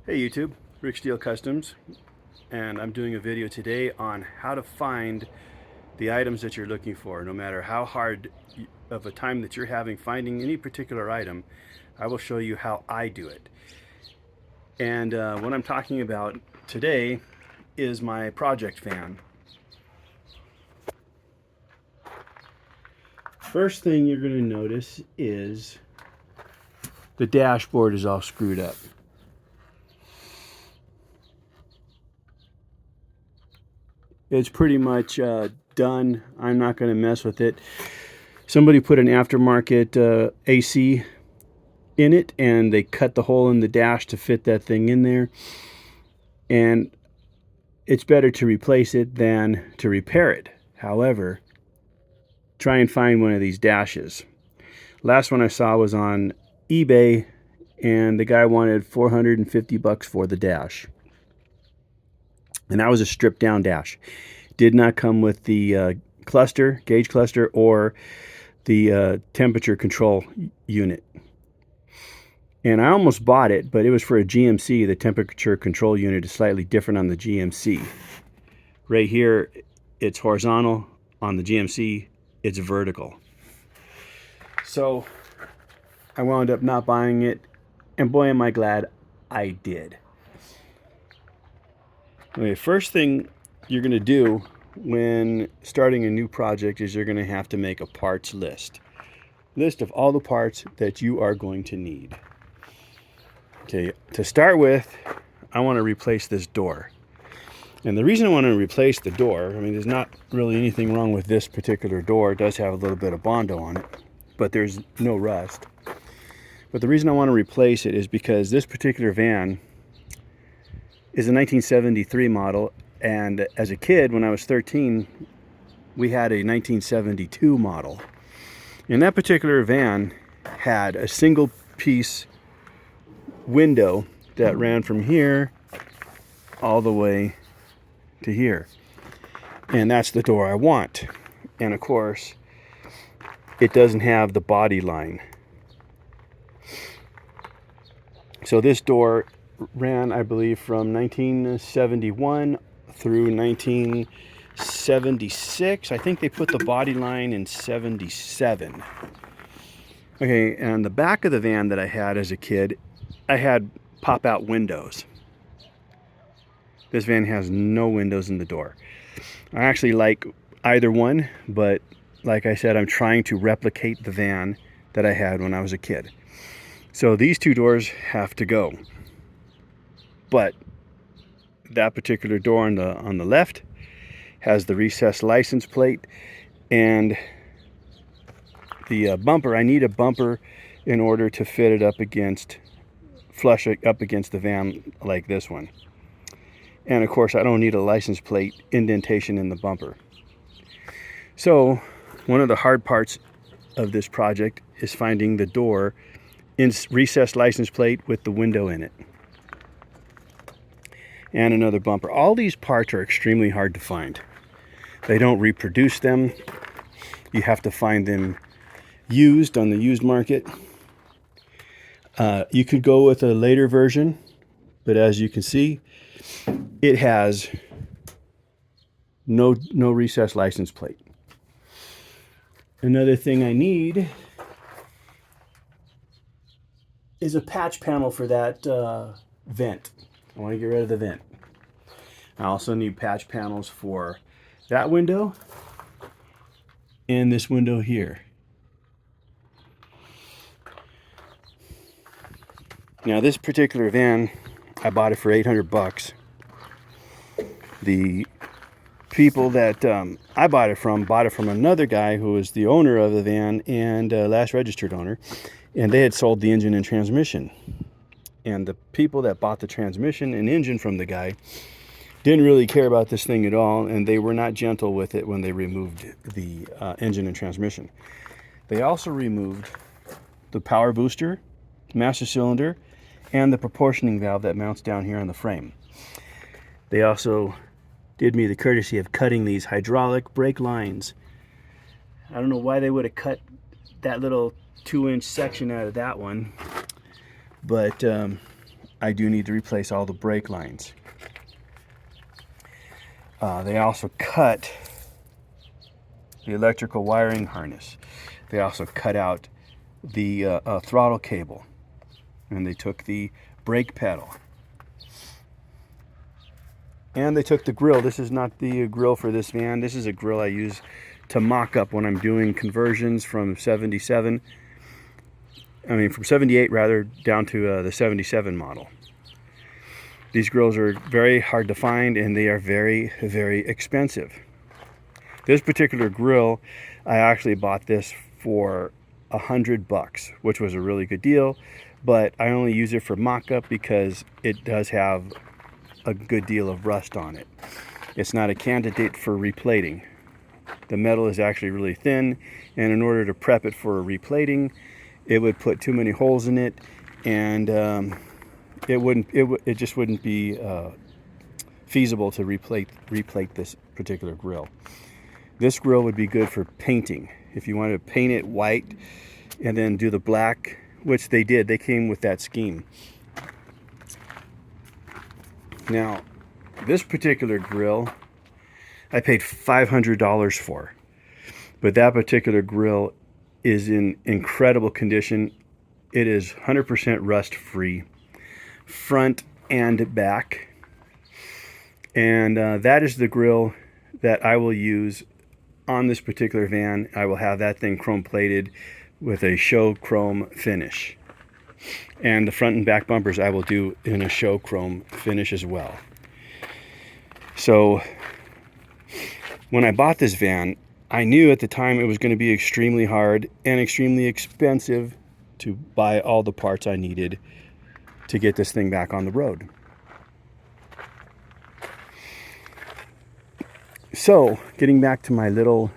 Hey YouTube, Rick Steele Customs, and I'm doing a video today on how to find the items that you're looking for. No matter how hard of a time that you're having finding any particular item, I will show you how I do it. And what I'm talking about today is my project van. First thing you're going to notice is the dashboard is all screwed up. It's pretty much done. I'm not going to mess with it. Somebody put an aftermarket AC in it, and they cut the hole in the dash to fit that thing in there. And it's better to replace it than to repair it. However, try and find one of these dashes. Last one I saw was on eBay, and the guy wanted $450 for the dash. And that was a stripped down dash. Did not come with the gauge cluster, or the temperature control unit. And I almost bought it, but it was for a GMC. The temperature control unit is slightly different on the GMC. Right here, it's horizontal. On the GMC, it's vertical. So I wound up not buying it, and boy am I glad I did. Okay, first thing you're going to do when starting a new project is you're going to have to make a parts list of all the parts that you are going to need. Okay, to start with, I want to replace this door. And the reason I want to replace the door, I mean, there's not really anything wrong with this particular door. It does have a little bit of Bondo on it, but there's no rust. But the reason I want to replace it is because this particular van is a 1973 model, and as a kid, when I was 13, we had a 1972 model. And that particular van had a single piece window that ran from here all the way to here. And that's the door I want. And of course, it doesn't have the body line. So this door ran, I believe, from 1971 through 1976. I think they put the body line in 77. Okay, and the back of the van that I had as a kid, I had pop-out windows. This van has no windows in the door. I actually like either one, but like I said, I'm trying to replicate the van that I had when I was a kid. So these two doors have to go. But that particular door on the left has the recessed license plate, and the bumper, I need a bumper in order to fit it up against, flush it up against the van like this one. And of course, I don't need a license plate indentation in the bumper. So one of the hard parts of this project is finding the door in recessed license plate with the window in it, and another bumper. All these parts are extremely hard to find. They don't reproduce them. You have to find them used on the used market. You could go with a later version, but as you can see, it has no recessed license plate. Another thing I need is a patch panel for that vent. I want to get rid of the vent. I also need patch panels for that window and this window here. Now this particular van, I bought it for $800. The people that I bought it from another guy who was the owner of the van and last registered owner, and they had sold the engine and transmission. And the people that bought the transmission and engine from the guy didn't really care about this thing at all, and they were not gentle with it when they removed the engine and transmission. They also removed the power booster, master cylinder, and the proportioning valve that mounts down here on the frame. They also did me the courtesy of cutting these hydraulic brake lines. I don't know why they would have cut that little 2-inch section out of that one, but I do need to replace all the brake lines. They also cut the electrical wiring harness. They also cut out the throttle cable, and they took the brake pedal, and they took the grill. This is not the grill for this van. This is a grill I use to mock up when I'm doing conversions from 78 rather, down to the 77 model. These grills are very hard to find, and they are very, very expensive. This particular grill, I actually bought this for $100, which was a really good deal, but I only use it for mock-up because it does have a good deal of rust on it. It's not a candidate for replating. The metal is actually really thin, and in order to prep it for replating, it would put too many holes in it, and it just wouldn't be feasible to replate this particular grill. This grill would be good for painting. If you wanted to paint it white and then do the black, which they did, they came with that scheme. Now, this particular grill, I paid $500 for, but that particular grill is in incredible condition. It is 100% rust free, front and back, and that is the grill that I will use on this particular van. I will have that thing chrome plated with a show chrome finish, and the front and back bumpers I will do in a show chrome finish as well. So when I bought this van, I knew at the time it was going to be extremely hard and extremely expensive to buy all the parts I needed to get this thing back on the road. So, getting back to my little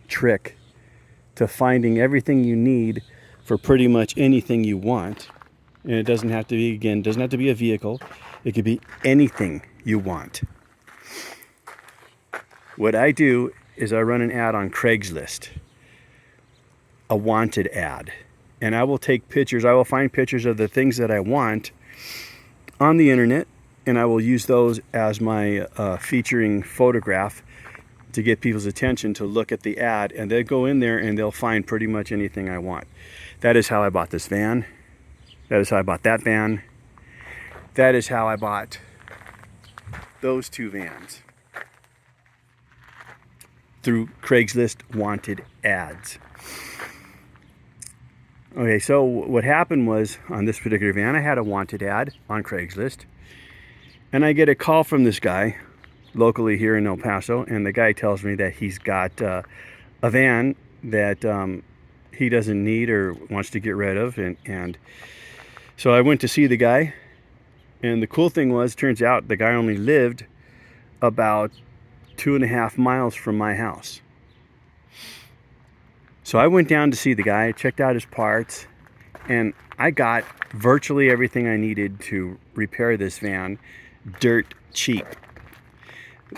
trick to finding everything you need for pretty much anything you want, and it doesn't have to be, again, doesn't have to be a vehicle. It could be anything you want. What I do is I run an ad on Craigslist, a wanted ad, and I will take pictures. I will find pictures of the things that I want on the internet, and I will use those as my featuring photograph to get people's attention to look at the ad, and they'll go in there and they'll find pretty much anything I want. That is how I bought this van. That is how I bought that van. That is how I bought those two vans, through Craigslist wanted ads. Okay, so what happened was, on this particular van, I had a wanted ad on Craigslist, and I get a call from this guy locally here in El Paso, and the guy tells me that he's got a van that he doesn't need or wants to get rid of, and so I went to see the guy, and the cool thing was, turns out the guy only lived about 2.5 miles from my house. So I went down to see the guy, checked out his parts, and I got virtually everything I needed to repair this van dirt cheap.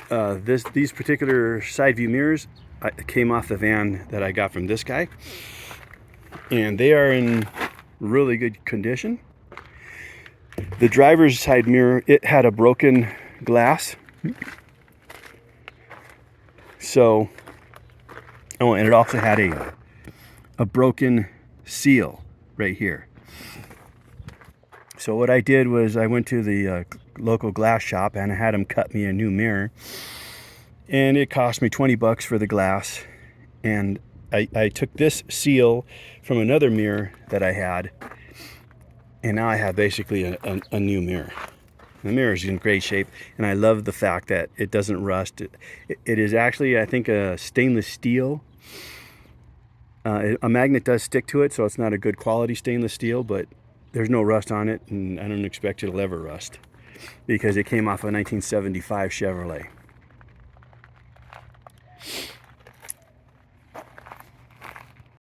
These particular side view mirrors came off the van that I got from this guy, and they are in really good condition. The driver's side mirror, it had a broken glass. So, oh, and it also had a broken seal right here. So what I did was I went to the local glass shop and I had them cut me a new mirror, and it cost me $20 for the glass, and I took this seal from another mirror that I had, and now I have basically a new mirror. The mirror is in great shape, and I love the fact that it doesn't rust. It is actually, I think, a stainless steel. A magnet does stick to it, so it's not a good quality stainless steel, but there's no rust on it, and I don't expect it'll ever rust because it came off a 1975 Chevrolet.